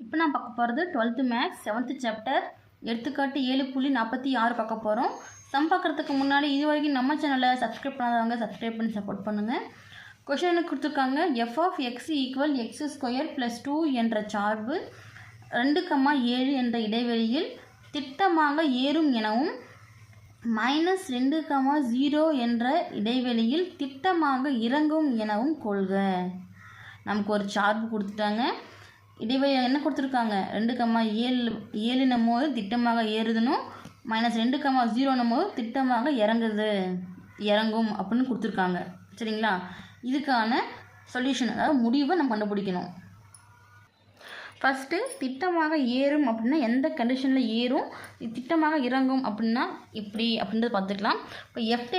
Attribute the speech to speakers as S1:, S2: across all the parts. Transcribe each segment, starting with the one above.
S1: இப்போ நான் பார்க்க போகிறது 12th மேக்ஸ் 7th சாப்டர் எடுத்துக்காட்டு 7.46 பார்க்க போகிறோம். சம் பார்க்குறதுக்கு முன்னாடி இது வரைக்கும் நம்ம சேனலை சப்ஸ்கிரைப் பண்ணாதவங்க சப்ஸ்கிரைப் பண்ணி சப்போர்ட் பண்ணுங்கள். கொஷின் எனக்கு கொடுத்துருக்காங்க. f(x) = x² + 2 என்ற சார்பு 2,7 என்ற இடைவெளியில் திட்டமாக ஏறும் எனவும் -2,0 என்ற இடைவெளியில் திட்டமாக இறங்கும் எனவும் கொள்க. நமக்கு ஒரு சார்பு கொடுத்துட்டாங்க. இடைவெளி என்ன கொடுத்துருக்காங்க? 2,7 நம்மோது திட்டமாக ஏறுதுனும் -2,0 நம்மோது திட்டமாக இறங்கும் அப்படின்னு கொடுத்துருக்காங்க. சரிங்களா? இதுக்கான சொல்யூஷன், அதாவது முடிவை நம்ம கண்டுபிடிக்கணும். ஃபஸ்ட்டு திட்டமாக ஏறும் அப்படின்னா எந்த கண்டிஷனில் ஏறும், திட்டமாக இறங்கும் அப்படின்னா எப்படி அப்படின்றத பார்த்துக்கலாம். இப்போ f'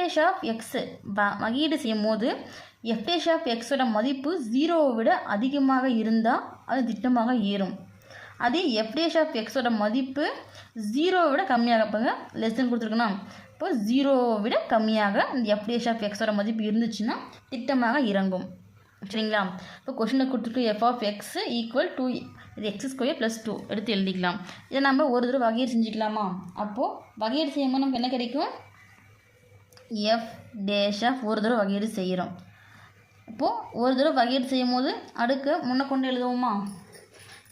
S1: வகையீடு செய்யும் போது f' மதிப்பு 0 விட அதிகமாக இருந்தால் அது திட்டமாக ஏறும். அதே f' மதிப்பு 0 விட கம்மியாக, இப்போங்க லெஸ்ஸன் கொடுத்துருக்கணும். இப்போ 0 விட கம்மியாக இந்த f' மதிப்பு இருந்துச்சுன்னா திட்டமாக இறங்கும். சரிங்களா? இப்போ கொஷினில் கொடுத்துருக்கு f(x) = 2 இது x² + 2 எடுத்து எழுதிக்கலாம். இதை நம்ம ஒரு தடவை வகையீடு செஞ்சுக்கலாமா? அப்போது வகையீடு செய்யும்போது நமக்கு என்ன கிடைக்கும்? f' ஒரு தடவை வகையீடு செய்கிறோம். அப்போது ஒரு தடவை வகையீடு செய்யும் போது அடுக்க முன்ன கொண்டு எழுதுவோமா?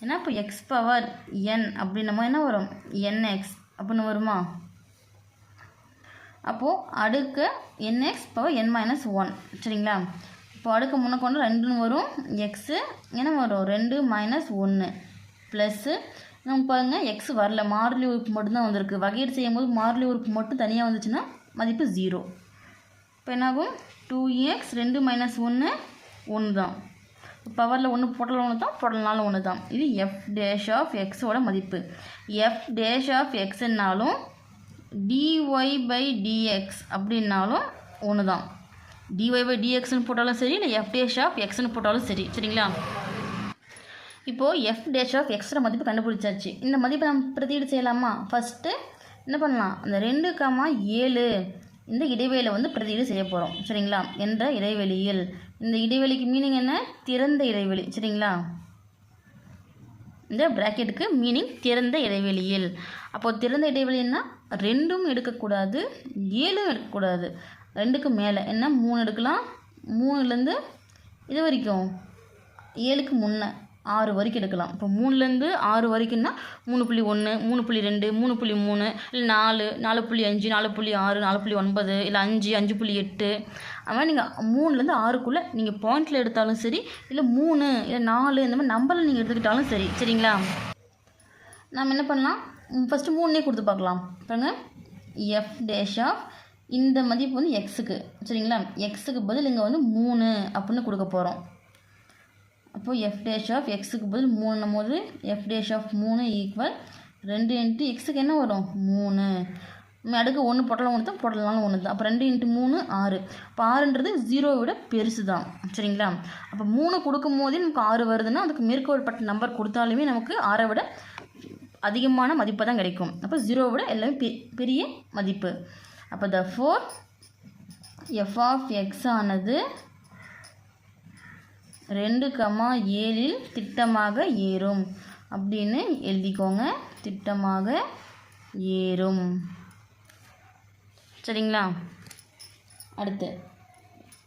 S1: ஏன்னா இப்போ x⁴n அப்படின்னும் என்ன வரும்? nx அப்படின்னு வருமா? அப்போது அடுக்க nx⁴n-1. சரிங்களா? இப்போ அடுக்க முன்ன கொண்டு 2ன்னு வரும். எக்ஸு என்ன வரும்? 2 - 1 ப்ளஸ்ஸு நம்ம பாருங்கள் எக்ஸ் வரல, மாறிலி உறுப்பு மட்டும்தான் வந்திருக்கு. வகையீடு செய்யும் போது மாறிலி உறுப்பு மட்டும் தனியாக வந்துச்சுன்னா மதிப்பு 0. இப்போ என்னாகும்? 2x 2 - 1 1 தான். பவரில் 1 போட்டல் 1 தான், போட்டல்னாலும் 1 தான். இது f'(x) மதிப்பு. f'(x)னாலும் dy/dx அப்படின்னாலும் 1 தான். dy/dxன்னு போட்டாலும் சரி, இல்லை f'(x)ன்னு போட்டாலும் சரி. சரிங்களா? இப்போது f'(x) மதிப்பு கண்டுபிடிச்சாச்சு. இந்த மதிப்பை நம்ம பிரதியீடு செய்யலாமா? ஃபஸ்ட்டு என்ன பண்ணலாம்? அந்த 2,7 இந்த இடைவெளியில் வந்து பிரதியீடு செய்ய போகிறோம். சரிங்களா? என்ற இடைவெளியில், இந்த இடைவெளிக்கு மீனிங் என்ன? திறந்த இடைவெளி. சரிங்களா? இந்த ப்ராக்கெட்டுக்கு மீனிங் திறந்த இடைவெளியில். அப்போது திறந்த இடைவெளின்னா 2ம் எடுக்கக்கூடாது, 7ம் எடுக்கக்கூடாது. 2க்கு மேலே என்ன 3 எடுக்கலாம். 3லேருந்து இது வரைக்கும் 7க்கு முன்னே 6 வரைக்கும் எடுக்கலாம். இப்போ 3லேருந்து 6 வரைக்கும்னா 3.1 3.2 3.3 இல்லை 4 4.5 4.6 4.9 இல்லை 5 5.8 அது நீங்கள் 3லேருந்து 6க்குள்ளே நீங்கள் பாயிண்டில் எடுத்தாலும் சரி, இல்லை 3 இல்லை 4 இந்த மாதிரி நம்பரில் நீங்கள் எடுத்துக்கிட்டாலும் சரி. சரிங்களா? நம்ம என்ன பண்ணலாம்? ஃபஸ்ட்டு 3 கொடுத்து பார்க்கலாம். பாருங்கள், f' இந்த மதிப்பு வந்து எக்ஸுக்கு. சரிங்களா? எக்ஸுக்கு பதில் இங்கே வந்து 3 அப்படின்னு கொடுக்க போகிறோம். அப்போது f'(x)க்கு பதில் 3 போது f'(3) = 2 × எக்ஸுக்கு என்ன வரும்? 3. அடுக்கு 1 போட்டலாம் 1 தான், போட்டலனாலும் 1 தான். அப்போ 2 × 3 6. இப்போ 6ன்றது 0 விட பெருசு தான். சரிங்களா? அப்போ 3 கொடுக்கும் போதே நமக்கு 6 வருதுன்னா அதுக்கு மேற்கோள்பட்ட நம்பர் கொடுத்தாலுமே நமக்கு 6 விட அதிகமான மதிப்பு தான் கிடைக்கும். அப்போ 0 விட எல்லாமே பெரிய மதிப்பு. அப்போ therefore f(x) ஆனது 2,7 திட்டமாக ஏறும் அப்படின்னு எழுதிக்கோங்க. திட்டமாக ஏறும். சரிங்களா? அடுத்து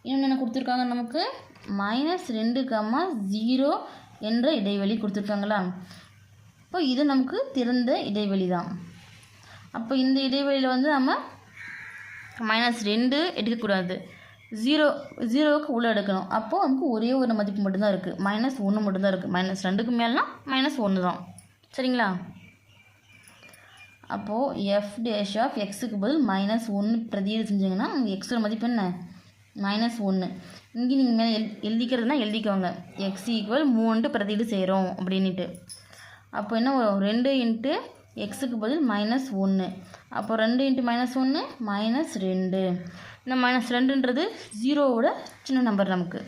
S1: இன்னொன்று என்ன கொடுத்துருக்காங்க? நமக்கு -2,0 என்ற இடைவெளி கொடுத்துருக்காங்களா? இப்போ இது நமக்கு திறந்த இடைவெளி தான். அப்போ இந்த இடைவெளியில் வந்து நம்ம -2 எடுக்கக்கூடாது, 0க்கு உள்ளே எடுக்கணும். அப்போது நமக்கு ஒரே ஒரு மதிப்பு மட்டும்தான் இருக்குது, -1 மட்டும்தான் இருக்குது. -2க்கு மேலேனா -1 தான். சரிங்களா? அப்போது f'(x)க்கு பதில் -1 பிரதியீடு செஞ்சிங்கன்னா உங்கள் எக்ஸோட மதிப்பு என்ன? -1. இங்கே நீங்கள் மேலே எழுதிக்கிறதுனா எழுதிக்கோங்க. x = 3 பிரதியீடு செய்கிறோம் அப்படின்ட்டு. அப்போ என்ன வரும்? 2 × எக்ஸுக்கு பதில் -1. அப்போ 2 × -1 -2. இந்த -2ன்றது 0வோட சின்ன நம்பர் நமக்கு.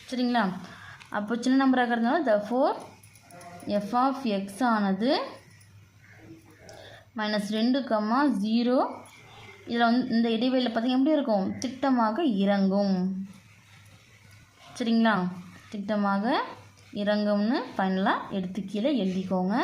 S1: சரிங்களா? அப்போ சின்ன நம்பராக இருக்கிறதுனால therefore f(x) ஆனது -2,0 இதில் வந்து இந்த இடைவெளியில் பார்த்திங்க எப்படி இருக்கும்? திட்டமாக இறங்கும். சரிங்களா? திட்டமாக இறங்கும்னு ஃபைனலாக எடுத்து கீழே எழுதிக்கோங்க.